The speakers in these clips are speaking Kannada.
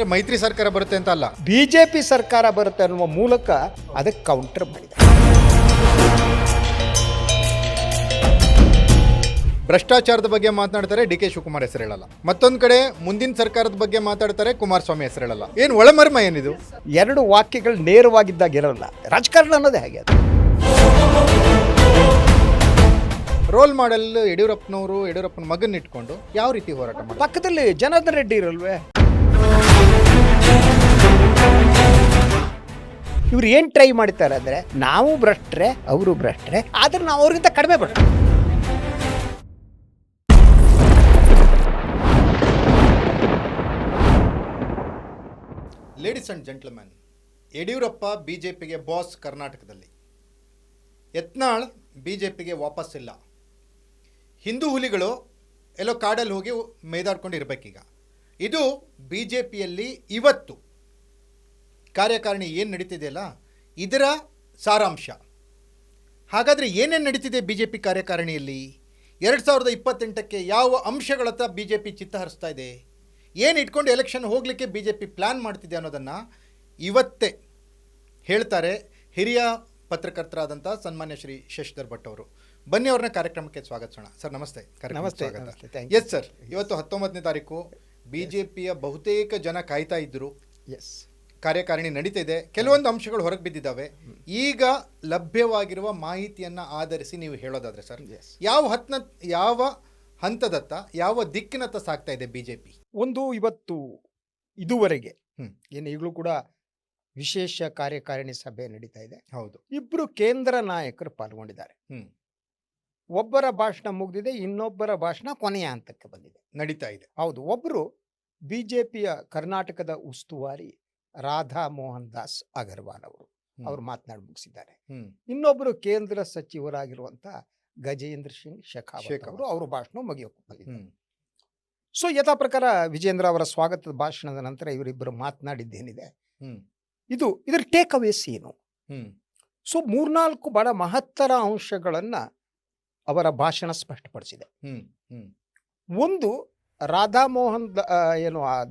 ಅಂದ್ರೆ ಮೈತ್ರಿ ಸರ್ಕಾರ ಬರುತ್ತೆ ಅಂತ ಅಲ್ಲ, ಬಿಜೆಪಿ ಸರ್ಕಾರ ಬರುತ್ತೆ ಅನ್ನುವ ಮೂಲಕ ಅದಕ್ಕೆ ಕೌಂಟರ್ ಮಾಡಿದೆ. ಭ್ರಷ್ಟಾಚಾರದ ಬಗ್ಗೆ ಮಾತನಾಡ್ತಾರೆ, ಡಿ ಕೆ ಶಿವಕುಮಾರ್ ಹೆಸರು ಹೇಳಲ್ಲ. ಮತ್ತೊಂದು ಕಡೆ ಮುಂದಿನ ಸರ್ಕಾರದ ಬಗ್ಗೆ ಮಾತಾಡ್ತಾರೆ, ಕುಮಾರಸ್ವಾಮಿ ಹೆಸರು ಹೇಳಲ್ಲ. ಏನು ಒಳಮರ್ಮ ಏನಿದು? ಎರಡು ವಾಕ್ಯಗಳು ನೇರವಾಗಿದ್ದಾಗ ಇರಲ್ಲ. ರಾಜಕಾರಣ ಅನ್ನೋದೇ ಹಾಗೆ. ಅದು ರೋಲ್ ಮಾಡೆಲ್ ಯಡಿಯೂರಪ್ಪನವರು ಯಡಿಯೂರಪ್ಪನ ಮಗನ ಇಟ್ಕೊಂಡು ಯಾವ ರೀತಿ ಹೋರಾಟ ಮಾಡ್ತಾರೆ? ಪಕ್ಕದಲ್ಲಿ ಜನಾರ್ದನ್ ರೆಡ್ಡಿ ಇರಲ್ವೇ? ಇವ್ರು ಏನು ಟ್ರೈ ಮಾಡ್ತಾರೆ ಅಂದರೆ, ನಾವು ಭ್ರಷ್ಟ್ರೆ ಅವರು ಭ್ರಷ್ಟ್ರೆ, ಆದ್ರೆ ನಾವು ಅವ್ರಿಗಿಂತ ಕಡಿಮೆ ಭ್ರಷ್ಟ್ರೆ. ಲೇಡೀಸ್ ಅಂಡ್ ಜೆಂಟ್ಲ್ಮನ್, ಯಡಿಯೂರಪ್ಪ ಬಿಜೆಪಿಗೆ ಬಾಸ್ ಕರ್ನಾಟಕದಲ್ಲಿ, ಯತ್ನಾಳ್ ಬಿಜೆಪಿಗೆ ವಾಪಸ್ಸಿಲ್ಲ. ಹಿಂದೂ ಹುಲಿಗಳು ಎಲ್ಲೋ ಕಾಡಲ್ಲಿ ಹೋಗಿ ಮೇದಾಡ್ಕೊಂಡು ಇರಬೇಕೀಗ. ಇದು ಬಿಜೆಪಿಯಲ್ಲಿ ಇವತ್ತು ಕಾರ್ಯಕಾರಿಣಿ ಏನು ನಡೀತಿದೆಯಲ್ಲ, ಇದರ ಸಾರಾಂಶ. ಹಾಗಾದರೆ ಏನೇನು ನಡೀತಿದೆ ಬಿಜೆಪಿ ಕಾರ್ಯಕಾರಿಣಿಯಲ್ಲಿ? 2028ಕ್ಕೆ ಯಾವ ಅಂಶಗಳತ್ತ ಬಿಜೆಪಿ ಚಿತ್ತ ಹರಿಸ್ತಾ ಇದೆ, ಏನು ಇಟ್ಕೊಂಡು ಎಲೆಕ್ಷನ್ ಹೋಗಲಿಕ್ಕೆ ಬಿಜೆಪಿ ಪ್ಲ್ಯಾನ್ ಮಾಡ್ತಿದೆ ಅನ್ನೋದನ್ನು ಇವತ್ತೇ ಹೇಳ್ತಾರೆ ಹಿರಿಯ ಪತ್ರಕರ್ತರಾದಂಥ ಸನ್ಮಾನ್ಯ ಶ್ರೀ ಶಶಿಧರ್ ಭಟ್ ಅವರು. ಬನ್ನಿ, ಅವ್ರನ್ನ ಕಾರ್ಯಕ್ರಮಕ್ಕೆ ಸ್ವಾಗತಿಸೋಣ. ಸರ್ ನಮಸ್ತೆ. ನಮಸ್ತೆ. ಎಸ್ ಸರ್, ಇವತ್ತು 19ನೇ ತಾರೀಕು ಬಿಜೆಪಿಯ ಬಹುತೇಕ ಜನ ಕಾಯ್ತಾ ಇದ್ದರು. ಎಸ್, ಕಾರ್ಯಕಾರಿಣಿ ನಡೀತಿದೆ, ಕೆಲವೊಂದು ಅಂಶಗಳು ಹೊರಗೆ ಬಿದ್ದಿದ್ದಾವೆ. ಈಗ ಲಭ್ಯವಾಗಿರುವ ಮಾಹಿತಿಯನ್ನು ಆಧರಿಸಿ ನೀವು ಹೇಳೋದಾದ್ರೆ ಸರ್, ಯಾವ ಹಂತದತ್ತ, ಯಾವ ದಿಕ್ಕಿನತ್ತ ಸಾಗ್ತಾ ಇದೆ ಬಿಜೆಪಿ? ಒಂದು ಇವತ್ತು ಇದುವರೆಗೆ ಏನು ಈಗಲೂ ಕೂಡ ವಿಶೇಷ ಕಾರ್ಯಕಾರಿಣಿ ಸಭೆ ನಡೀತಾ ಇದೆ. ಹೌದು, ಇಬ್ಬರು ಕೇಂದ್ರ ನಾಯಕರು ಪಾಲ್ಗೊಂಡಿದ್ದಾರೆ. ಒಬ್ಬರ ಭಾಷಣ ಮುಗಿದಿದೆ, ಇನ್ನೊಬ್ಬರ ಭಾಷಣ ಕೊನೆಯ ಹಂತಕ್ಕೆ ಬಂದಿದೆ, ನಡೀತಾ ಇದೆ. ಹೌದು, ಒಬ್ಬರು ಬಿಜೆಪಿಯ ಕರ್ನಾಟಕದ ಉಸ್ತುವಾರಿ ರಾಧಾ ಮೋಹನ್ ದಾಸ್ ಅಗರ್ವಾಲ್ ಅವರು ಮಾತನಾಡಿ ಮುಗಿಸಿದ್ದಾರೆ. ಇನ್ನೊಬ್ಬರು ಕೇಂದ್ರ ಸಚಿವರಾಗಿರುವಂತ ಗಜೇಂದ್ರ ಸಿಂಗ್ ಶೇಖಾವತ್ ಅವರು ಭಾಷಣ ಮುಗಿಯೋಕೆ ಬಂದಿದ್ದಾರೆ. ಸೊ ಯಥಾ ಪ್ರಕಾರ ವಿಜೇಂದ್ರ ಅವರ ಸ್ವಾಗತದ ಭಾಷಣದ ನಂತರ ಇವರಿಬ್ಬರು ಮಾತನಾಡಿದ್ದೇನಿದೆ, ಇದರ ಟೇಕ್ ಅವೇಸ್ ಏನು? ಸೊ 3-4 ಬಹಳ ಮಹತ್ತರ ಅಂಶಗಳನ್ನ ಅವರ ಭಾಷಣ ಸ್ಪಷ್ಟಪಡಿಸಿದೆ. ಒಂದು, ರಾಧಾ ಮೋಹನ್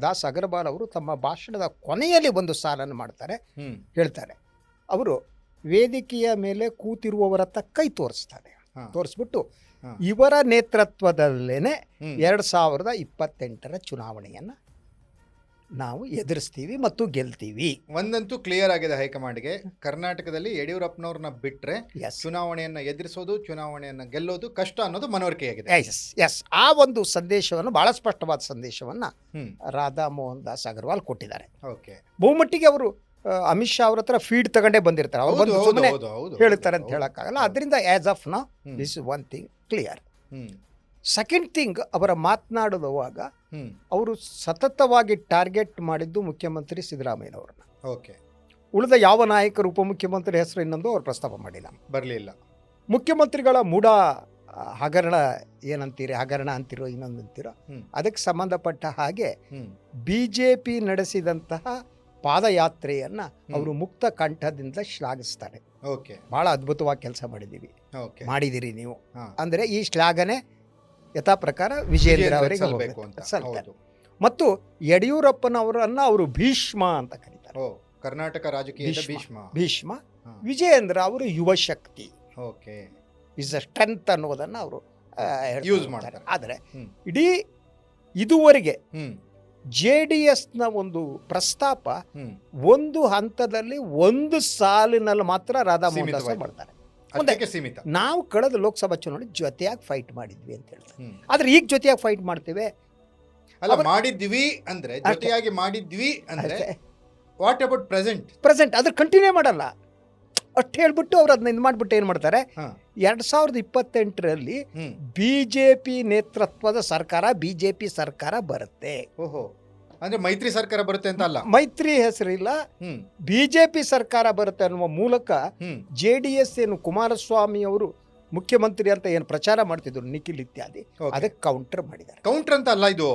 ದಾಸ್ ಅಗರ್ವಾಲ್ ಅವರು ತಮ್ಮ ಭಾಷಣದ ಕೊನೆಯಲ್ಲಿ ಒಂದು ಸಾಲನ್ನು ಮಾಡ್ತಾರೆ. ಹೇಳ್ತಾರೆ, ಅವರು ವೇದಿಕೆಯ ಮೇಲೆ ಕೂತಿರುವವರತ್ತ ಕೈ ತೋರಿಸ್ಬಿಟ್ಟು ಇವರ ನೇತೃತ್ವದಲ್ಲೇನೆ 2028ರ ಚುನಾವಣೆಯನ್ನ ನಾವು ಎದುರಿಸ್ತೀವಿ ಮತ್ತು ಗೆಲ್ತೀವಿ. ಒಂದಂತೂ ಕ್ಲಿಯರ್ ಆಗಿದೆ ಹೈಕಮಾಂಡ್ಗೆ, ಕರ್ನಾಟಕದಲ್ಲಿ ಯಡಿಯೂರಪ್ಪನವ್ರನ್ನ ಬಿಟ್ರೆ ಚುನಾವಣೆಯನ್ನ ಎದುರಿಸೋದು, ಚುನಾವಣೆಯನ್ನ ಗೆಲ್ಲೋದು ಕಷ್ಟ ಅನ್ನೋದು ಮನವರಿಕೆಯಾಗಿದೆ. ಎಸ್, ಆ ಒಂದು ಸಂದೇಶವನ್ನು, ಬಹಳ ಸ್ಪಷ್ಟವಾದ ಸಂದೇಶವನ್ನ ರಾಧಾ ಮೋಹನ್ ದಾಸ್ ಅಗರ್ವಾಲ್ ಕೊಟ್ಟಿದ್ದಾರೆ. ಬಹುಮಟ್ಟಿಗೆ ಅವರು ಅಮಿತ್ ಶಾ ಅವ್ರ ಹತ್ರ ಫೀಡ್ ತಗೊಂಡೇ ಬಂದಿರ್ತಾರೆ, ಅವ್ರು ಬಂದು ಸುಮ್ಮನೆ ಹೇಳ್ತಾರೆ ಅಂತ ಹೇಳಕ್ಕಾಗಲ್ಲ. ಅದರಿಂದ as of now this is one thing clear. Second thing, ಅವರ ಮಾತನಾಡುವಾಗ ಅವರು ಸತತವಾಗಿ ಟಾರ್ಗೆಟ್ ಮಾಡಿದ್ದು ಮುಖ್ಯಮಂತ್ರಿ ಸಿದ್ದರಾಮಯ್ಯನವ್ರನ್ನ. ಉಳಿದ ಯಾವ ನಾಯಕರು, ಉಪಮುಖ್ಯಮಂತ್ರಿ ಹೆಸರು ಇನ್ನೊಂದು ಅವ್ರು ಪ್ರಸ್ತಾಪ ಬರಲಿಲ್ಲ. ಮುಖ್ಯಮಂತ್ರಿಗಳ ಮೂಢ ಹಗರಣ ಹಗರಣ ಅಂತಿರೋ ಇನ್ನೊಂದು ಅಂತಿರೋ, ಅದಕ್ಕೆ ಸಂಬಂಧಪಟ್ಟ ಹಾಗೆ ಬಿಜೆಪಿ ನಡೆಸಿದಂತಹ ಪಾದಯಾತ್ರೆಯನ್ನ ಅವರು ಮುಕ್ತ ಕಂಠದಿಂದ ಶ್ಲಾಘಿಸ್ತಾರೆ. ಬಹಳ ಅದ್ಭುತವಾಗಿ ಕೆಲಸ ಮಾಡಿದಿರಿ ನೀವು ಅಂದ್ರೆ ಈ ಶ್ಲಾಘನೆ ಯಥಾ ಪ್ರಕಾರ ವಿಜೇಂದ್ರ ಅವರಿಗೆ ಸಲ್ತಾರೆ. ಮತ್ತು ಯಡಿಯೂರಪ್ಪನವರನ್ನ ಅವರು ಭೀಷ್ಮ ಅಂತ ಕರೀತಾರೆ. ಕರ್ನಾಟಕ ರಾಜಕೀಯದ ಭೀಷ್ಮ. ವಿಜೇಂದ್ರ ಅವರು ಯುವ ಶಕ್ತಿ, ಇಸ್ ಅ ಸ್ಟ್ರೆಂತ್ ಅನ್ನೋದನ್ನ ಅವರು ಯೂಸ್ ಮಾಡ್ತಾರೆ. ಆದರೆ ಇಡೀ ಇದುವರೆಗೆ JDSನ ಒಂದು ಪ್ರಸ್ತಾಪ ಒಂದು ಹಂತದಲ್ಲಿ ಒಂದು ಸಾಲಿನಲ್ಲಿ ಮಾತ್ರ ರಾಧಾ ಮೋಹನ್ ದಾಸ್ ಮಾಡ್ತಾರೆ. ನಾವು ಕಳೆದ ಲೋಕಸಭಾ ಚುನಾವಣೆ ಜೊತೆಯಾಗಿ ಫೈಟ್ ಮಾಡಿದ್ವಿ ಅಂತ ಹೇಳ್ತಾರೆ. ಆದ್ರೆ ಈಗ ಜೊತೆಯಾಗಿ ಫೈಟ್ ಮಾಡ್ತೇವೆ ಮಾಡಿದ್ವಿ ಅಂದ್ರೆ, ಜೊತೆಯಾಗಿ ಮಾಡಿದ್ವಿ ಅಂದ್ರೆ ವಾಟ್ ಅಬೌಟ್ ಪ್ರೆಸೆಂಟ್ ಅದ್ರ ಕಂಟಿನ್ಯೂ ಮಾಡಲ್ಲ ಅಷ್ಟು ಹೇಳ್ಬಿಟ್ಟು ಅವ್ರು ಅದನ್ನ ಇದು ಮಾಡ್ಬಿಟ್ಟು ಏನ್ ಮಾಡ್ತಾರೆ, 2028ರಲ್ಲಿ ಬಿಜೆಪಿ ನೇತೃತ್ವದ ಸರ್ಕಾರ, ಬಿಜೆಪಿ ಸರ್ಕಾರ ಬರುತ್ತೆ. ಅಂದ್ರೆ ಮೈತ್ರಿ ಸರ್ಕಾರ ಬರುತ್ತೆ ಅಂತ ಅಲ್ಲ, ಮೈತ್ರಿ ಹೆಸರಿಲ್ಲ, ಬಿಜೆಪಿ ಸರ್ಕಾರ ಬರುತ್ತೆ ಅನ್ನುವ ಮೂಲಕ JDS ಏನು ಕುಮಾರಸ್ವಾಮಿ ಅವರು ಮುಖ್ಯಮಂತ್ರಿ ಅಂತ ಏನು ಪ್ರಚಾರ ಮಾಡ್ತಿದ್ರು ನಿಖಿಲ್ ಇತ್ಯಾದಿ, ಅದಕ್ಕೆ ಕೌಂಟರ್ ಮಾಡಿದ್ದಾರೆ. ಕೌಂಟರ್ ಅಂತ ಅಲ್ಲ, ಇದು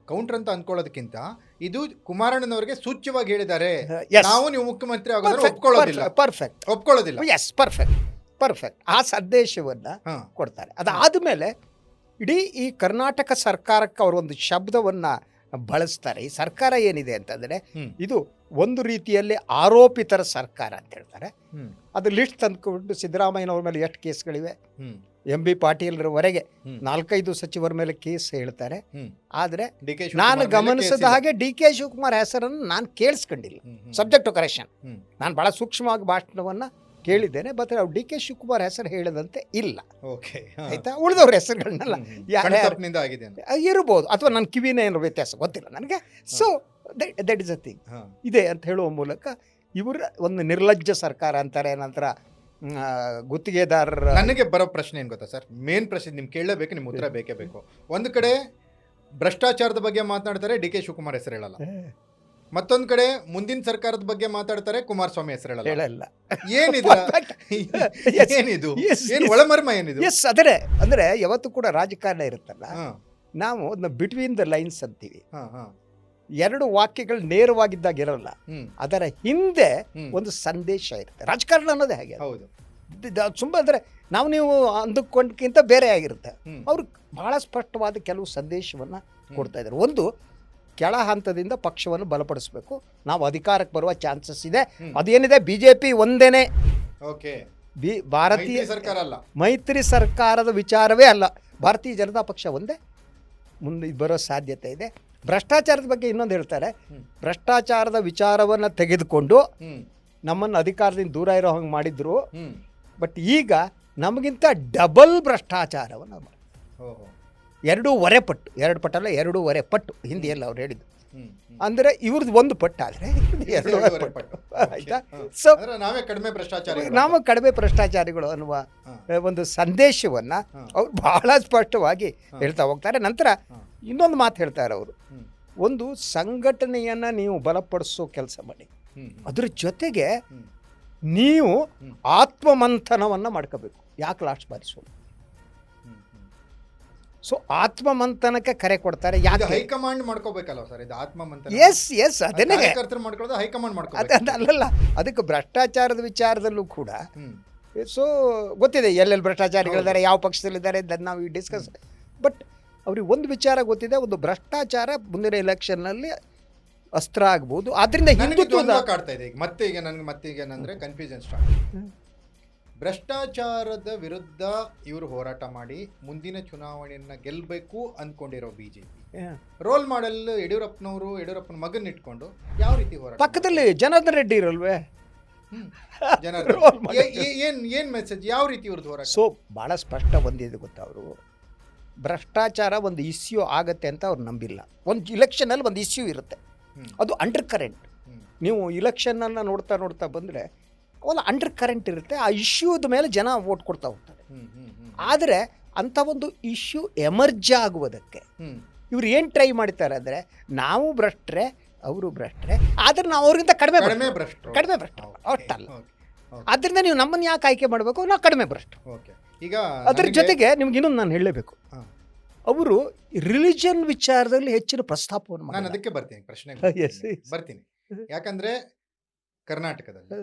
ಕೌಂಟರ್ ಅಂತ ಅನ್ಕೊಳ್ಳೋದಕ್ಕಿಂತ ಇದು ಕುಮಾರಣ್ಣನವರಿಗೆ ಸೂಚ್ಯವಾಗಿ ಹೇಳಿದ್ದಾರೆ, ನಾವು ನೀವು ಮುಖ್ಯಮಂತ್ರಿ ಆಗೋದ್ರೆ ಒಪ್ಕೊಳ್ಳೋದಿಲ್ಲ. ಎಸ್, ಪರ್ಫೆಕ್ಟ್ ಆ ಸಂದೇಶವನ್ನ ಕೊಡ್ತಾರೆ. ಅದಾದ್ಮೇಲೆ ಇಡೀ ಈ ಕರ್ನಾಟಕ ಸರ್ಕಾರಕ್ಕೆ ಅವರು ಒಂದು ಶಬ್ದವನ್ನ ಬಳಸ್ತಾರೆ. ಈ ಸರ್ಕಾರ ಏನಿದೆ ಅಂತಂದರೆ ಹ್ಮ್. ಇದು ಒಂದು ರೀತಿಯಲ್ಲಿ ಆರೋಪಿತರ ಸರ್ಕಾರ ಅಂತ ಹೇಳ್ತಾರೆ. ಹ್ಮ್. ಅದು ಲಿಸ್ಟ್ ತಂದುಕೊಂಡು ಸಿದ್ದರಾಮಯ್ಯನವ್ರ ಮೇಲೆ ಎಷ್ಟು ಕೇಸ್ಗಳಿವೆ, ಹ್ಮ್. MB ಪಾಟೀಲ್ರವರೆಗೆ ಹ್ಮ್. 4-5 ಸಚಿವರ ಮೇಲೆ ಕೇಸ್ ಹೇಳ್ತಾರೆ. ಹ್ಮ್. ಆದರೆ DK ನಾನು ಶಿವಕುಮಾರ್ ಮೇಲೆ ಗಮನಿಸಿದ ಕೇಸಿಲ್ಲ. ಹಾಗೆ DK ಶಿವಕುಮಾರ್ ಹೆಸರನ್ನು ನಾನು ಕೇಳಿಸ್ಕೊಂಡಿಲ್ಲ. ಹ್ಮ್. ಹ್ಮ್. Subject to correction. ಹ್ಮ್. ನಾನು ಭಾಳ ಸೂಕ್ಷ್ಮವಾಗಿ ಭಾಷಣವನ್ನು ಕೇಳಿದ್ದೇನೆ. ಬಟ್ ಅವ್ರು DK ಶಿವಕುಮಾರ್ ಹೆಸರು ಹೇಳದಂತೆ ಇಲ್ಲ. ಓಕೆ. ಆಯ್ತಾ? ಉಳಿದವ್ರ ಹೆಸರುಗಳನ್ನೆಲ್ಲ ಕಣ್ತಪ್ಪಿನಿಂದ ಆಗಿದೆ ಅಂತ. ಇರ್ಬೋದು, ಅಥವಾ ನನ್ನ ಕಿವಿನೇ ಏನೋ ವ್ಯತ್ಯಾಸ ಗೊತ್ತಿಲ್ಲ ನನಗೆ. So that is a thing ಹಾ. ಇದೆ ಅಂತ ಹೇಳುವ ಮೂಲಕ ಇವರ ಒಂದು ನಿರ್ಲಜ್ಜ ಸರ್ಕಾರ ಅಂತಾರೆ. ನಂತರ ಗುತ್ತಿಗೆದಾರರ ನನಗೆ ಬರೋ ಪ್ರಶ್ನೆ ಏನು ಗೊತ್ತಾ ಸರ್, ಮೇನ್ ಪ್ರಶ್ನೆ ನಿಮ್ಗೆ ಕೇಳಲೇಬೇಕು, ನಿಮ್ಮ ಉತ್ತರ ಬೇಕೇ ಬೇಕು. ಒಂದು ಕಡೆ ಭ್ರಷ್ಟಾಚಾರದ ಬಗ್ಗೆ ಮಾತನಾಡ್ತಾರೆ, DK ಶಿವಕುಮಾರ್ ಹೆಸರು ಹೇಳಲ್ಲ. ಮತ್ತೊಂದು ಕಡೆ ಮುಂದಿನ ಸರ್ಕಾರದ ಬಗ್ಗೆ ಮಾತಾಡ್ತಾರೆ, ಕುಮಾರಸ್ವಾಮಿ ಹೆಸರು ಹೇಳಲ್ಲ. ಹೇಳಲ್ಲ. ಏನಿದು ಏನಿದು ಏನು ಒಳಮರ್ಮ ಏನಿದು? ಎಸ್, ಅದರೇ ಅಂದರೆ ಯಾವತ್ತೂ ಕೂಡ ರಾಜಕಾರಣ ಇರುತ್ತಲ್ಲ, ಹಾ. ನಾವು ಅದನ್ನ ಬಿಟ್ವೀನ್ ದ ಲೈನ್ಸ್ ಅಂತೀವಿ. ಹಾ. ಹಾ. ಎರಡು ವಾಕ್ಯಗಳು ನೇರವಾಗಿದ್ದಾಗ ಇರಲ್ಲ, ಹ್ಮ್. ಅದರ ಹಿಂದೆ ಹ್ಮ್. ಒಂದು ಸಂದೇಶ ಇರುತ್ತೆ. ರಾಜಕಾರಣ ಅನ್ನೋದೇ ಹಾಗೆ. ಹೌದು. ತುಂಬ ಅಂದರೆ ನೀವು ಅಂದುಕೊಂಡ್ಕಿಂತ ಬೇರೆ ಆಗಿರುತ್ತೆ. ಹ್ಮ್. ಅವರು ಬಹಳ ಸ್ಪಷ್ಟವಾದ ಕೆಲವು ಸಂದೇಶವನ್ನು ಕೊಡ್ತಾ ಇದ್ದಾರೆ. ಒಂದು, ಕೆಳ ಹಂತದಿಂದ ಪಕ್ಷವನ್ನು ಬಲಪಡಿಸಬೇಕು, ನಾವು ಅಧಿಕಾರಕ್ಕೆ ಬರುವ ಚಾನ್ಸಸ್ ಇದೆ. ಹ್ಮ್. ಅದೇನಿದೆ, BJP ಒಂದೇನೆ, ಓಕೆ. ಭಾರತೀಯ ಮೈತ್ರಿ ಸರ್ಕಾರ ಅಲ್ಲ, ಮೈತ್ರಿ ಸರ್ಕಾರದ ವಿಚಾರವೇ ಅಲ್ಲ, ಭಾರತೀಯ ಜನತಾ ಪಕ್ಷ ಒಂದೇ ಮುಂದೆ ಬರೋ ಸಾಧ್ಯತೆ ಇದೆ. ಭ್ರಷ್ಟಾಚಾರದ ಬಗ್ಗೆ ಇನ್ನೊಂದು ಹೇಳ್ತಾರೆ. ಹ್ಮ್. ಭ್ರಷ್ಟಾಚಾರದ ವಿಚಾರವನ್ನು ತೆಗೆದುಕೊಂಡು ಹ್ಮ್. ನಮ್ಮನ್ನು ಅಧಿಕಾರದಿಂದ ದೂರ ಇರೋ ಹಂಗೆ ಮಾಡಿದ್ರು. ಹ್ಮ್. ಬಟ್ ಈಗ ನಮಗಿಂತ ಡಬಲ್ ಭ್ರಷ್ಟಾಚಾರವನ್ನು ಮಾಡಿ ಓಹೋ. 2.5 ಪಟ್ಟು, 2 ಪಟ್ಟಲ್ಲ 2.5 ಪಟ್ಟು ಹಿಂದಿಯಲ್ಲಿ ಅವ್ರು ಹೇಳಿದ್ದು. ಹ್ಮ್. ಹ್ಮ್. ಅಂದರೆ ಇವ್ರದ್ದು 1 ಪಟ್ಟು ಆದರೆ 2.5 ಪಟ್ಟು. ಆಯ್ತಾ? ಸೊ ಅಂದ್ರೆ ನಾವೇ ಕಡಿಮೆ ಭ್ರಷ್ಟಾಚಾರ, ನಾವು ಕಡಿಮೆ ಭ್ರಷ್ಟಾಚಾರಿಗಳು ಅನ್ನುವ ಒಂದು ಸಂದೇಶವನ್ನು ಅವ್ರು ಬಹಳ ಸ್ಪಷ್ಟವಾಗಿ ಹೇಳ್ತಾ ಹೋಗ್ತಾರೆ. ನಂತರ ಇನ್ನೊಂದು ಮಾತು ಹೇಳ್ತಾರೆ ಅವರು, ಒಂದು ಸಂಘಟನೆಯನ್ನು ನೀವು ಬಲಪಡಿಸೋ ಕೆಲಸ ಮಾಡಿ, ಅದ್ರ ಜೊತೆಗೆ ನೀವು ಆತ್ಮಮಂಥನವನ್ನು ಮಾಡ್ಕೋಬೇಕು. ಯಾಕೆ ಲಾಸ್ಟ್ ಬಾರಿಸೋದು? ಸೊ ಆತ್ಮಮಂಥನಕ್ಕೆ ಕರೆ ಕೊಡ್ತಾರೆ. ಯಾಕೆ ಹೈಕಮಾಂಡ್ ಮಾಡ್ಕೋಬೇಕಲ್ಲ ಸರ್ ಇದು ಆತ್ಮಮಂಥನ? ಎಸ್ ಅದನ್ನೇ ಮಾಡ್ಕೊಳ್ಳೋದು ಹೈಕಮಾಂಡ್ ಮಾಡ್ಕೋಬೇಕು. ಅಲ್ಲಲ್ಲ, ಅದಕ್ಕೆ ಭ್ರಷ್ಟಾಚಾರದ ವಿಚಾರದಲ್ಲೂ ಕೂಡ ಸೊ ಗೊತ್ತಿದೆ ಎಲ್ಲೆಲ್ಲಿ ಭ್ರಷ್ಟಾಚಾರಿಗಳಿದ್ದಾರೆ, ಯಾವ ಪಕ್ಷದಲ್ಲಿದ್ದಾರೆ, ನಾವು ಈ ಡಿಸ್ಕಸ್. ಬಟ್ ಅವ್ರಿಗೆ ಒಂದು ವಿಚಾರ ಗೊತ್ತಿದೆ, ಒಂದು ಭ್ರಷ್ಟಾಚಾರ ಮುಂದಿನ ಎಲೆಕ್ಷನ್ನಲ್ಲಿ ಅಸ್ತ್ರ ಆಗ್ಬೋದು. ಆದ್ರಿಂದ ಹಿಂದುತ್ವದ ಕಾಡ್ತಾ ಇದೆ ಈಗ ನನಗೆ ಏನಂದ್ರೆ ಕನ್ಫ್ಯೂಷನ್ ಸ್ಟಾರ್ಟ್. ಭ್ರಷ್ಟಾಚಾರದ ವಿರುದ್ಧ ಇವರು ಹೋರಾಟ ಮಾಡಿ ಮುಂದಿನ ಚುನಾವಣೆಯನ್ನ ಗೆಲ್ಲಬೇಕು ಅಂದ್ಕೊಂಡಿರೋ BJP ರೋಲ್ ಮಾಡೆಲ್ ಯಡಿಯೂರಪ್ಪನ ಮಗನ್ ಇಟ್ಕೊಂಡು ಯಾವ ರೀತಿ ಹೋರಾಟ? ಪಕ್ಕದಲ್ಲಿ ಜನಾರ್ದನ್ ರೆಡ್ಡಿ ಇರಲ್ವೇ? ಏನ್ ಮೆಸೇಜ್, ಯಾವ ರೀತಿ ಇವ್ರದ್ದು ಹೋರಾಟ? ಸೊ ಭಾಳ ಸ್ಪಷ್ಟ ಬಂದಿದೆ ಗೊತ್ತಾ, ಅವರು ಭ್ರಷ್ಟಾಚಾರ ಒಂದು ಇಶ್ಯೂ ಆಗತ್ತೆ ಅಂತ ಅವ್ರು ನಂಬಿಲ್ಲ. ಒಂದು ಇಲೆಕ್ಷನಲ್ಲಿ ಒಂದು ಇಶ್ಯೂ ಇರುತ್ತೆ, ಅದು ಅಂಡರ್ ಕರೆಂಟ್. ನೀವು ಇಲೆಕ್ಷನನ್ನು ನೋಡ್ತಾ ಬಂದರೆ ಒಂದು ಅಂಡರ್ ಕರೆಂಟ್ ಇರುತ್ತೆ, ಆ ಇಶ್ಯೂದ ಮೇಲೆ ಜನ ವೋಟ್ ಕೊಡ್ತಾ ಹೋಗ್ತಾರೆ. ಆದರೆ ಅಂಥ ಒಂದು ಇಶ್ಯೂ ಎಮರ್ಜ್ ಆಗುವುದಕ್ಕೆ ಇವ್ರು ಏನು ಟ್ರೈ ಮಾಡ್ತಾರೆ ಅಂದರೆ, ನಾವು ಭ್ರಷ್ಟ್ರೆ ಅವರು ಭ್ರಷ್ಟ್ರೆ, ಆದರೆ ನಾವು ಅವ್ರಿಗಿಂತ ಕಡಿಮೆ ಭ್ರಷ್ಟರು ಒಟ್ಟಲ್ಲ. ಆದ್ದರಿಂದ ನೀವು ನಮ್ಮನ್ನು ಯಾಕೆ ಆಯ್ಕೆ ಮಾಡಬೇಕು, ನಾವು ಕಡಿಮೆ ಭ್ರಷ್ಟರು. ಈಗ ಅದರ ಜೊತೆಗೆ ನಿಮ್ಗೆ ಇನ್ನೊಂದು ನಾನು ಹೇಳಲೇಬೇಕು, ಅವರು ರಿಲಿಜನ್ ವಿಚಾರದಲ್ಲಿ ಹೆಚ್ಚಿನ ಪ್ರಸ್ತಾಪವನ್ನು ನಾನು ಅದಕ್ಕೆ ಬರ್ತೀನಿ, ಪ್ರಶ್ನೆ ಬರ್ತೀನಿ. ಯಾಕಂದ್ರೆ ಕರ್ನಾಟಕದಲ್ಲಿ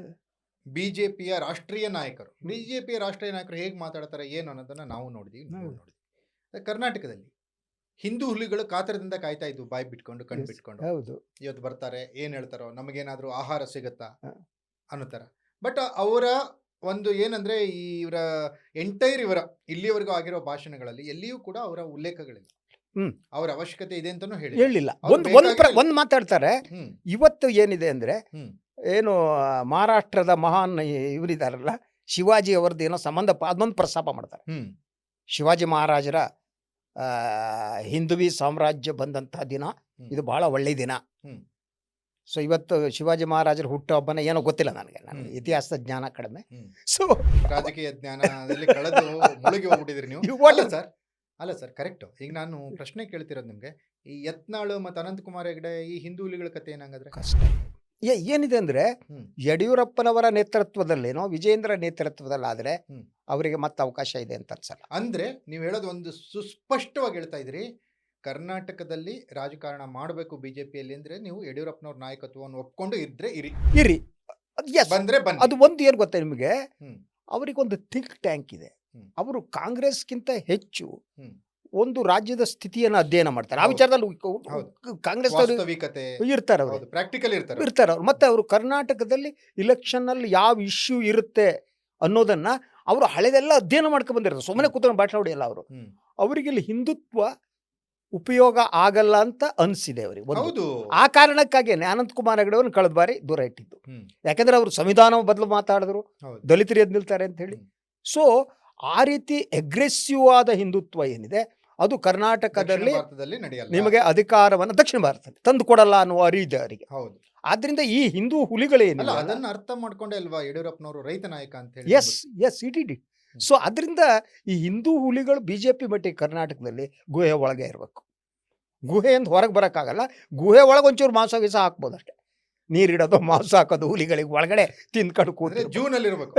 ಬಿಜೆಪಿಯ ರಾಷ್ಟ್ರೀಯ ನಾಯಕರು ಹೇಗೆ ಮಾತಾಡ್ತಾರೆ ಏನು ಅನ್ನೋದನ್ನ ನಾವು ನೋಡಿದ್ವಿ. ಕರ್ನಾಟಕದಲ್ಲಿ ಹಿಂದೂ ಹುಲಿಗಳು ಕಾತರದಿಂದ ಕಾಯ್ತಾ ಇದ್ವು, ಬಾಯಿ ಬಿಟ್ಕೊಂಡು ಕಣ್ಣು ಬಿಟ್ಕೊಂಡು. ಇವತ್ತು ಬರ್ತಾರೆ, ಏನ್ ಹೇಳ್ತಾರೋ, ನಮಗೇನಾದ್ರೂ ಆಹಾರ ಸಿಗುತ್ತಾ ಅನ್ನೋ ಥರ. ಬಟ್ ಅವರ ಒಂದು ಏನಂದ್ರೆ ಇವರ ಇವರ ಇಲ್ಲಿವರೆಗೂ ಆಗಿರೋ ಭಾಷಣಗಳಲ್ಲಿ ಎಲ್ಲಿಯೂ ಕೂಡ ಅವರ ಉಲ್ಲೇಖಗಳಿಲ್ಲ, ಅವರ ಅವಶ್ಯಕತೆ ಇದೆ ಅಂತಾನೂ ಹೇಳಿಲ್ಲ. ಒಂದು ಮಾತಾಡ್ತಾರೆ. ಇವತ್ತು ಏನಿದೆ ಅಂದ್ರೆ, ಏನು ಮಹಾರಾಷ್ಟ್ರದ ಮಹಾನ್ ಇವರಿದಾರಲ್ಲ ಶಿವಾಜಿ ಅವರದ್ದು ಏನೋ ಸಂಬಂಧ, ಅದೊಂದು ಪ್ರಸ್ತಾಪ ಮಾಡ್ತಾರೆ. ಶಿವಾಜಿ ಮಹಾರಾಜರ ಹಿಂದುವಿ ಸಾಮ್ರಾಜ್ಯ ಬಂದಂತಹ ದಿನ ಇದು ಬಹಳ ಒಳ್ಳೆಯ ದಿನ. ಸೊ ಇವತ್ತು ಶಿವಾಜಿ ಮಹಾರಾಜರ ಹುಟ್ಟುಹಬ್ಬನ ಏನೋ ಗೊತ್ತಿಲ್ಲ ನನಗೆ ಇತಿಹಾಸದ ಜ್ಞಾನ ಕಡಿಮೆ. ಸೊ ರಾಜಕೀಯ ಜ್ಞಾನದಲ್ಲಿ ಕಳೆದು ಮುಳುಗಿ ಹೋಗ್ಬಿಟ್ಟಿದ್ರಿ ನೀವು. ಅಲ್ಲ ಸರ್, ಕರೆಕ್ಟು. ಈಗ ನಾನು ಪ್ರಶ್ನೆ ಕೇಳ್ತಿರೋದು ನಿಮಗೆ, ಈ ಯತ್ನಾಳ್ ಮತ್ತು ಅನಂತಕುಮಾರ್ ಹೆಗಡೆ ಈ ಹಿಂದೂ ಹುಲಿಗಳ ಕತೆ ಏನಾಗಂದ್ರೆ ಕಷ್ಟ ಏನಿದೆ ಅಂದರೆ, ಯಡಿಯೂರಪ್ಪನವರ ನೇತೃತ್ವದಲ್ಲೇನೋ ವಿಜೇಂದ್ರ ನೇತೃತ್ವದಲ್ಲಾದರೆ ಅವರಿಗೆ ಮತ್ತೆ ಅವಕಾಶ ಇದೆ ಅಂತ ಅನ್ಸಲ್ಲ. ಅಂದರೆ ನೀವು ಹೇಳೋದು ಒಂದು ಸುಸ್ಪಷ್ಟವಾಗಿ ಹೇಳ್ತಾ ಇದ್ರಿ, ಕರ್ನಾಟಕದಲ್ಲಿ ರಾಜಕಾರಣ ಮಾಡಬೇಕು ಬಿಜೆಪಿಯಲ್ಲಿ ಅಂದರೆ ನೀವು ಯಡಿಯೂರಪ್ಪನವ್ರ ನಾಯಕತ್ವವನ್ನು ಒಪ್ಕೊಂಡು ಇರಿ ಬಂದ್ರೆ ಬನ್ನಿ. ಅದು ಒಂದು ಏನು ಗೊತ್ತಾ ನಿಮಗೆ, ಅವರಿಗೊಂದು ಥಿಂಕ್ ಟ್ಯಾಂಕ್ ಇದೆ. ಅವರು ಕಾಂಗ್ರೆಸ್ಗಿಂತ ಹೆಚ್ಚು ಒಂದು ರಾಜ್ಯದ ಸ್ಥಿತಿಯನ್ನು ಅಧ್ಯಯನ ಮಾಡ್ತಾರೆ. ಆ ವಿಚಾರದಲ್ಲಿ ಕಾಂಗ್ರೆಸ್ ವಾಸ್ತವಿಕತೆ ಇರ್ತಾರೆ, ಅವರು ಪ್ರಾಕ್ಟಿಕಲ್ ಇರ್ತಾರೆ ಅವ್ರು. ಮತ್ತೆ ಅವರು ಕರ್ನಾಟಕದಲ್ಲಿ ಇಲೆಕ್ಷನ್ನಲ್ಲಿ ಯಾವ ಇಶ್ಯೂ ಇರುತ್ತೆ ಅನ್ನೋದನ್ನ ಅವರು ಹಳೆದೆಲ್ಲ ಅಧ್ಯಯನ ಮಾಡ್ಕೊಂಡು ಬಂದಿರ್ತಾರೆ. ಸುಮ್ಮನೆ ಕೂತ್ಕೊಂಡು ಭಾಷಣ ಹೊಡೆಯಲ್ಲ ಅವರು. ಅವರಿಗೆ ಇಲ್ಲಿ ಹಿಂದುತ್ವ ಉಪಯೋಗ ಆಗಲ್ಲ ಅಂತ ಅನಿಸಿದೆ ಅವರಿಗೆ. ಆ ಕಾರಣಕ್ಕಾಗಿ ಅನಂತಕುಮಾರ್ ಹೆಗಡೆ ಅವ್ರನ್ನ ಕಳೆದ ಬಾರಿ ದೂರ ಇಟ್ಟಿದ್ದು. ಯಾಕಂದ್ರೆ ಅವರು ಸಂವಿಧಾನ ಬದಲು ಮಾತಾಡಿದ್ರು, ದಲಿತರು ಎದ್ದು ನಿಲ್ತಾರೆ ಅಂತ ಹೇಳಿ. ಸೊ ಆ ರೀತಿ ಅಗ್ರೆಸಿವ್ ಆದ ಹಿಂದುತ್ವ ಏನಿದೆ ಅದು ಕರ್ನಾಟಕದಲ್ಲಿ ನಿಮಗೆ ಅಧಿಕಾರವನ್ನು ದಕ್ಷಿಣ ಭಾರತದಲ್ಲಿ ತಂದು ಕೊಡಲ್ಲ ಅನ್ನುವ ಅರಿವಿದೆ ಅವರಿಗೆ. ಆದ್ರಿಂದ ಈ ಹಿಂದೂ ಹುಲಿಗಳೇನಿಲ್ಲ ಅದನ್ನ ಅರ್ಥ ಮಾಡ್ಕೊಂಡೆ ಅಲ್ವಾ ಯಡಿಯೂರಪ್ಪನವರು ರೈತ ನಾಯಕ ಅಂತ ಹೇಳಿ. S it it. ಸೊ ಅದರಿಂದ ಈ ಹಿಂದೂ ಹುಲಿಗಳು ಬಿಜೆಪಿ ಮಟ್ಟಿಗೆ ಕರ್ನಾಟಕದಲ್ಲಿ ಗುಹೆ ಒಳಗೆ ಇರಬೇಕು. ಗುಹೆಯಿಂದ ಹೊರಗೆ ಬರೋಕ್ಕಾಗಲ್ಲ. ಗುಹೆ ಒಳಗೆ ಒಂಚೂರು ಮಾಂಸ ಗೀಸ ಹಾಕ್ಬೋದು ಅಷ್ಟೇ. ನೀರಿಡೋದು, ಮಾಂಸ ಹಾಕೋದು, ಹುಲಿಗಳಿಗೆ ಒಳಗಡೆ ತಿಂದ್ಕೊಂಡು ಕೂತ್ರೆ ಜೂನಲ್ಲಿ ಇರಬೇಕು,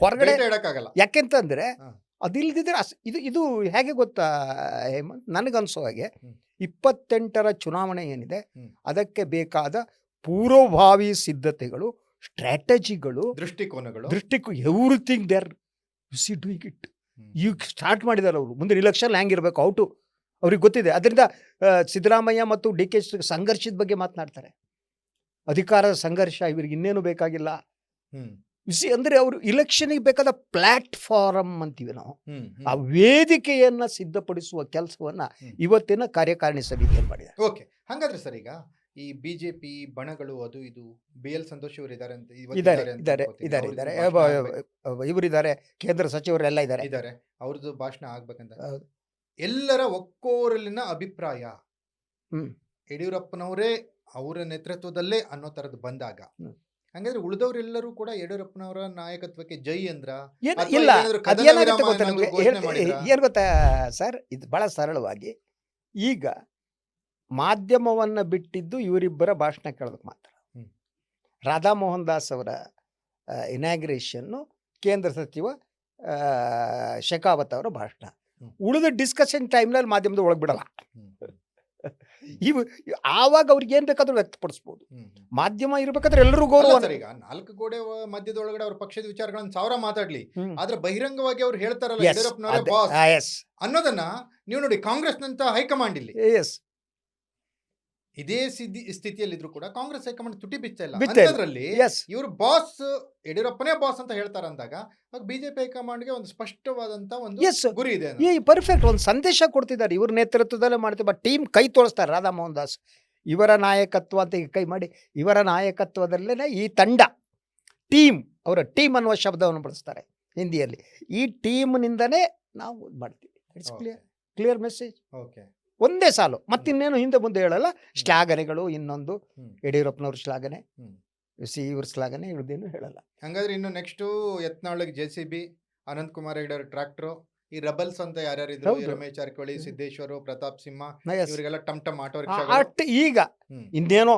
ಹೊರಗಡೆ ಇಡಕ್ಕಾಗಲ್ಲ. ಯಾಕೆಂತಂದ್ರೆ ಅದಿಲ್ದಿದ್ರೆ ಇದು ಹೇಗೆ ಗೊತ್ತಾ ಹೇಮಂತ್, ನನಗನ್ಸೋ ಹಾಗೆ 28ರ ಚುನಾವಣೆ ಏನಿದೆ ಅದಕ್ಕೆ ಬೇಕಾದ ಪೂರ್ವಭಾವಿ ಸಿದ್ಧತೆಗಳು, ಸ್ಟ್ರಾಟಜಿಗಳು, ಎವ್ರಿಥಿಂಗ್ ದೇರ್ ಡೂಯಿಂಗ್ ಇಟ್. ಈಗ ಸ್ಟಾರ್ಟ್ ಮಾಡಿದ್ದಾರೆ ಅವರು. ಮುಂದಿನ ಇಲೆಕ್ಷನ್ ಹೆಂಗಿರ್ಬೇಕು ಔಟು ಅವ್ರಿಗೆ ಗೊತ್ತಿದೆ. ಅದರಿಂದ ಸಿದ್ದರಾಮಯ್ಯ ಮತ್ತು ಡಿ ಕೆ ಸಂಘರ್ಷದ ಬಗ್ಗೆ ಮಾತನಾಡ್ತಾರೆ. ಅಧಿಕಾರದ ಸಂಘರ್ಷ ಇವರಿಗೆ ಇನ್ನೇನು ಬೇಕಾಗಿಲ್ಲ. ಅಂದ್ರೆ ಅವರು ಇಲೆಕ್ಷನ್ಗೆ ಬೇಕಾದ ಪ್ಲಾಟ್ಫಾರಮ್ ಅಂತೀವಿ ನಾವು, ಆ ವೇದಿಕೆಯನ್ನ ಸಿದ್ಧಪಡಿಸುವ ಕೆಲಸವನ್ನ ಇವತ್ತಿನ ಕಾರ್ಯಕಾರಿಣಿ ಸಮಿತಿಯಲ್ಲಿ ಮಾಡಿದ್ದಾರೆ. ಓಕೆ, ಹಾಗಾದ್ರೆ ಸರ್ ಈಗ ಈ ಬಿಜೆಪಿ ಬಣಗಳು ಅದು ಇದು BL ಸಂತೋಷ್ ಅವರು ಇದ್ದಾರೆ ಅಂತ ಇದ್ದಾರೆ ಇವರಿದ್ದಾರೆ, ಕೇಂದ್ರ ಸಚಿವರೆಲ್ಲ ಇದ್ದಾರೆ. ಅವ್ರದ್ದು ಭಾಷಣ ಆಗ್ಬೇಕಂತ ಎಲ್ಲರ ಒಕ್ಕೋರಲಿನ ಅಭಿಪ್ರಾಯ ಯಡಿಯೂರಪ್ಪನವರೇ ಅವರ ನೇತೃತ್ವದಲ್ಲೇ ಅನ್ನೋ ತರದ್ದು ಬಂದಾಗ, ಹಂಗಾದ್ರೆ ಉಳಿದವರೆಲ್ಲರೂ ಕೂಡ ಯಡಿಯೂರಪ್ಪನವರ ನಾಯಕತ್ವಕ್ಕೆ ಜೈ ಅಂದ್ರ ಇಲ್ಲ. ಏನ್ ಗೊತ್ತಾ ಸರ್, ಇದು ಬಹಳ ಸರಳವಾಗಿ ಈಗ ಮಾಧ್ಯಮವನ್ನ ಬಿಟ್ಟಿದ್ದು ಇವರಿಬ್ಬರ ಭಾಷಣ ಕೇಳೋದಕ್ಕೆ ಮಾತ್ರ. ರಾಧಾ ಮೋಹನ್ ದಾಸ್ ಅವರ ಇನಾಗ್ರೇಷನ್ನು, ಕೇಂದ್ರ ಸಚಿವ ಶೆಖಾವತ್ ಅವರ ಭಾಷಣ. ಉಳಿದ ಡಿಸ್ಕಷನ್ ಟೈಮ್ನಲ್ಲಿ ಮಾಧ್ಯಮದ ಒಳಗೆ ಬಿಡಲ್ಲ. ಆವಾಗ ಅವ್ರಿಗೆ ಏನ್ ಬೇಕಾದ್ರೂ ವ್ಯಕ್ತಪಡಿಸ್ಬೋದು. ಮಾಧ್ಯಮ ಇರ್ಬೇಕಾದ್ರೆ ಎಲ್ಲರೂ ಗೌರವ. ಈಗ 4 ಗೋಡೆ ಮಧ್ಯದೊಳಗಡೆ ಅವ್ರ ಪಕ್ಷದ ವಿಚಾರಗಳನ್ನ 1000 ಮಾತಾಡ್ಲಿ, ಆದ್ರೆ ಬಹಿರಂಗವಾಗಿ ಅವ್ರು ಹೇಳ್ತಾರಲ್ಲ ಯಡಿಯೂರಪ್ಪನವರೇ ಬಾಸ್ ಅನ್ನೋದನ್ನ ನೀವು ನೋಡಿ. ಕಾಂಗ್ರೆಸ್ ನಂತ ಹೈಕಮಾಂಡ್ ಇಲ್ಲಿ ಇದೇ ಸ್ಥಿತಿಯಲ್ಲಿದ್ರು ಕೂಡ ಕಾಂಗ್ರೆಸ್ ಹೈಕಮಾಂಡ್ ತುಟಿ ಬಿಚ್ಚ ಇಲ್ಲ. ಅದರಲ್ಲಿ ಇವರು ಬಾಸ್ ಯಡಿಯೂರಪ್ಪನೇ ಬಾಸ್ ಅಂತ ಹೇಳ್ತಾರಂದಾಗ ಬಿಜೆಪಿ ಹೈಕಮಾಂಡ್ಗೆ ಒಂದು ಸ್ಪಷ್ಟವಾದಂತ ಒಂದು ಗುರಿ ಇದೆ. ಪರ್ಫೆಕ್ಟ್ ಒಂದು ಸಂದೇಶ ಕೊಡ್ತಿದ್ದಾರೆ. ಇವ್ರ ನೇತೃತ್ವದಲ್ಲೇ ಮಾಡ್ತೀವಿ. ಟೀಮ್ ಕೈ ತೋರಿಸ್ತಾರೆ. ರಾಧಾ ಮೋಹನ್ ದಾಸ್ ಇವರ ನಾಯಕತ್ವ ಅಂತ ಕೈ ಮಾಡಿ, ಇವರ ನಾಯಕತ್ವದಲ್ಲೇ ಈ ತಂಡ, ಟೀಮ್, ಅವರ ಟೀಮ್ ಅನ್ನುವ ಶಬ್ದವನ್ನು ಬಳಸ್ತಾರೆ ಹಿಂದಿಯಲ್ಲಿ. ಈ ಟೀಮ್ನಿಂದನೇ ನಾವು ಮಾಡ್ತೀವಿ. It's clear message. ಓಕೆ, ಒಂದೇ ಸಾಲು, ಮತ್ತಿನ್ನೇನು ಹಿಂದೆ ಮುಂದೆ ಹೇಳಲ್ಲ. ಶ್ಲಾಘನೆಗಳು, ಇನ್ನೊಂದು ಯಡಿಯೂರಪ್ಪನವ್ರ ಶ್ಲಾಘನೆ, ಇವ್ರ ಶ್ಲಾಘನೆ, ಇವ್ರದ್ದೇನು ಹೇಳಲ್ಲ. ಹಂಗಾದ್ರೆ ಇನ್ನು ನೆಕ್ಸ್ಟ್ ಯತ್ನಾಳ್ಗೆ JCB, ಅನಂತಕುಮಾರ್ ಹೆಗಡೆ ಟ್ರಾಕ್ಟರ್, ಈ ರಬಲ್ಸ್ ಅಂತ ಯಾರ್ಯಾರಿದ್ರು, ರಮೇಶ್ ಜಾರಕಿಹೊಳಿ, ಸಿದ್ದೇಶ್ವರ, ಪ್ರತಾಪ್ ಸಿಂಹ, ಇವರಿಗೆಲ್ಲ ಟಮ್ ಆಟೋ ರಿಕ್ಷಾ. ಈಗ ಇನ್ನೇನೋ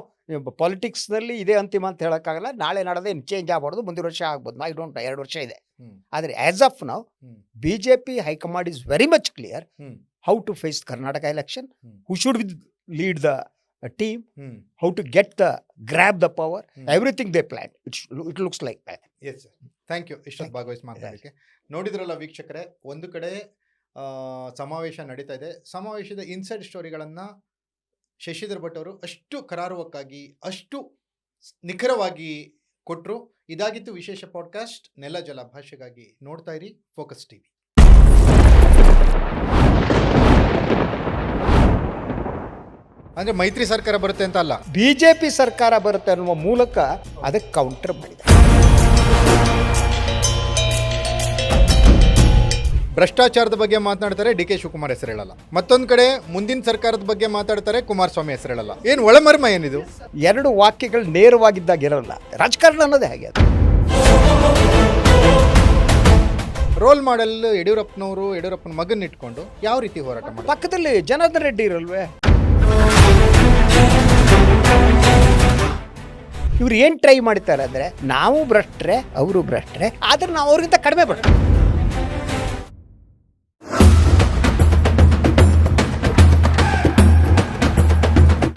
ಪಾಲಿಟಿಕ್ಸ್ ನಲ್ಲಿ ಇದೇ ಅಂತಿಮ ಅಂತ ಹೇಳಕ್ಕಾಗಲ್ಲ. ನಾಳೆ ನಾಡದೆ ಚೇಂಜ್ ಆಗ್ಬಾರ್ದು, ಮುಂದಿನ ವರ್ಷ ಆಗ್ಬೋದು. ಐ ಡೋಂಟ್ ನೋ, 2 ವರ್ಷ ಇದೆ. ಆದ್ರೆ as of now BJP high command is very much clear how to face Karnataka election, who should lead the team, how to grab the power, everything they planned. It looks like that. Yes sir, thank you. ಇಷ್ಟೊತ್ತು ಭಾಗವಹಿಸಿ ಮಾತಾಡಲಿಕ್ಕೆ. ನೋಡಿದ್ರಲ್ಲ ವೀಕ್ಷಕರೇ, ಒಂದು ಕಡೆ ಸಮಾವೇಶ ನಡೀತಾ ಇದೆ. ಸಮಾವೇಶದ ಇನ್ಸೈಡ್ ಸ್ಟೋರಿಗಳನ್ನು ಶಶಿಧರ್ ಭಟ್ ಅವರು ಅಷ್ಟು ಕರಾರುವಕ್ಕಾಗಿ, ಅಷ್ಟು ನಿಖರವಾಗಿ ಕೊಟ್ಟರು. ಇದಾಗಿತ್ತು ವಿಶೇಷ ಪಾಡ್ಕಾಸ್ಟ್. ನೆಲ ಜಲ ಭಾಷೆಗಾಗಿ ನೋಡ್ತಾ ಇರಿ ಫೋಕಸ್ TV. ಅಂದ್ರೆ ಮೈತ್ರಿ ಸರ್ಕಾರ ಬರುತ್ತೆ ಅಂತ ಅಲ್ಲ, ಬಿಜೆಪಿ ಸರ್ಕಾರ ಬರುತ್ತೆ ಅನ್ನುವ ಮೂಲಕ ಅದಕ್ಕೆ ಕೌಂಟರ್ ಮಾಡಿದೆ. ಭ್ರಷ್ಟಾಚಾರದ ಬಗ್ಗೆ ಮಾತನಾಡ್ತಾರೆ, DK ಶಿವಕುಮಾರ್ ಹೆಸರು ಹೇಳಲ್ಲ. ಮತ್ತೊಂದು ಕಡೆ ಮುಂದಿನ ಸರ್ಕಾರದ ಬಗ್ಗೆ ಮಾತಾಡ್ತಾರೆ, ಕುಮಾರಸ್ವಾಮಿ ಹೆಸರು ಹೇಳಲ್ಲ. ಏನು ಒಳಮರ್ಮ ಏನಿದು? 2 ವಾಕ್ಯಗಳು ನೇರವಾಗಿದ್ದಾಗ ಇರಲ್ಲ. ರಾಜಕಾರಣ ಅನ್ನೋದೇ ಹಾಗೆ. ರೋಲ್ ಮಾಡೆಲ್ ಯಡಿಯೂರಪ್ಪನವರು, ಯಡಿಯೂರಪ್ಪನ ಮಗನ್ ಇಟ್ಕೊಂಡು ಯಾವ ರೀತಿ ಹೋರಾಟ ಮಾಡಿ? ಪಕ್ಕದಲ್ಲಿ ಜನಾರ್ದನ್ ರೆಡ್ಡಿ ಇರಲ್ವೇ? ಇವ್ರು ಏನ್ ಟ್ರೈ ಮಾಡ್ತಾರೆ ಅಂದ್ರೆ, ನಾವು ಭ್ರಷ್ಟ್ರೆ, ಅವರು ಭ್ರಷ್ಟ್ರೆ, ಆದ್ರೆ ನಾವು ಅವ್ರಿಗಿಂತ ಕಡಿಮೆ ಭ್ರಷ್ಟ.